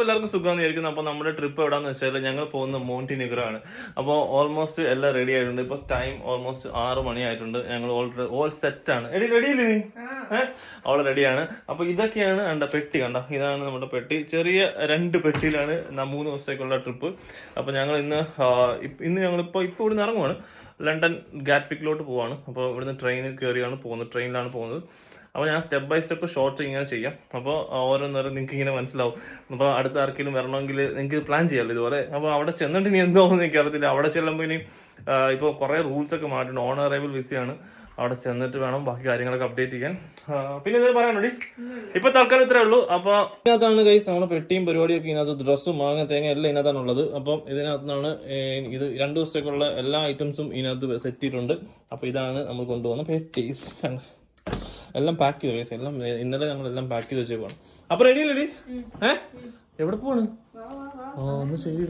എല്ലാവർക്കും സുഖമാണെന്ന് വിചാരിക്കുന്നു. അപ്പൊ നമ്മുടെ ട്രിപ്പ് എവിടാന്ന് വെച്ചാൽ ഞങ്ങൾ പോകുന്ന മോണ്ടിനിഗ്രോ ആണ്. അപ്പോൾ ഓൾമോസ്റ്റ് എല്ലാം റെഡി ആയിട്ടുണ്ട്. ഇപ്പൊ ടൈം ഓൾമോസ്റ്റ് 6 മണി ആയിട്ടുണ്ട്. ഞങ്ങൾ ഓൾ സെറ്റ് ആണ്. റെഡിയില്ലേ നീ? അവള് റെഡിയാണ്. അപ്പൊ ഇതൊക്കെയാണ് കണ്ട പെട്ടി. കണ്ട, ഇതാണ് നമ്മുടെ പെട്ടി. ചെറിയ 2 പെട്ടിയിലാണ് 3 ദിവസത്തേക്കുള്ള ട്രിപ്പ്. അപ്പൊ ഞങ്ങൾ ഇന്ന് ഞങ്ങളിപ്പോ ഇവിടുന്ന് ഇറങ്ങുവാണ്. ലണ്ടൻ ഗാറ്റ്വിക്കിലോട്ട് പോവാണ്. അപ്പോൾ ഇവിടുന്ന് ട്രെയിനിൽ കയറിയാണ് പോകുന്നത്. ട്രെയിനിലാണ് പോകുന്നത്. അപ്പോൾ ഞാൻ സ്റ്റെപ്പ് ബൈ സ്റ്റെപ്പ് ഷോർട്ട് ഇങ്ങനെ ചെയ്യാം. അപ്പോൾ ഓരോന്നേരം നിങ്ങൾക്ക് ഇങ്ങനെ മനസ്സിലാവും. അപ്പോൾ അടുത്ത ആർക്കെങ്കിലും വരണമെങ്കിൽ നിങ്ങൾക്ക് പ്ലാൻ ചെയ്യാമല്ലോ ഇതുപോലെ. അപ്പോൾ അവിടെ ചെന്നിട്ട് ഇനി എന്താണെന്ന് എനിക്ക് അറിയത്തില്ല. അവിടെ ചെല്ലുമ്പോൾ ഇനി ഇപ്പോൾ കുറേ റൂൾസ് ഒക്കെ മാറ്റിട്ടുണ്ട്. On arrival വിസയാണ്. അവിടെ ചെന്നിട്ട് വേണം ബാക്കി കാര്യങ്ങളൊക്കെ അപ്ഡേറ്റ് ചെയ്യാൻ. പിന്നെ എന്തെങ്കിലും പറയാനുണ്ടോ? ഇപ്പൊ തൽക്കാലം ഇത്രേ ഉള്ളൂ. അപ്പൊ ഇതിനകത്താണ് ഗൈസ് നമ്മുടെ പെട്ടിയും പരിപാടിയൊക്കെ. ഇതിനകത്ത് ഡ്രസ്സും മാങ്ങ തേങ്ങ എല്ലാം ഇതിനകത്താണ് ഉള്ളത്. അപ്പം ഇതിനകത്താണ് ഇത് 2 ദിവസത്തേക്കുള്ള എല്ലാ ഐറ്റംസും ഇതിനകത്ത് സെറ്റ് ചെയ്തിട്ടുണ്ട്. അപ്പൊ ഇതാണ് നമ്മൾ കൊണ്ടുപോകുന്ന പെട്ടീസ്. എല്ലാം പാക്ക് ചെയ്തു ഗൈസ്. എല്ലാം ഇന്നലെ ഞങ്ങളെല്ലാം പാക്ക് ചെയ്ത് വെച്ചേക്കാണ്. അപ്പൊ റെഡി അല്ലേ? എവിടെ പോവാണ്? ഒന്ന് ശരി.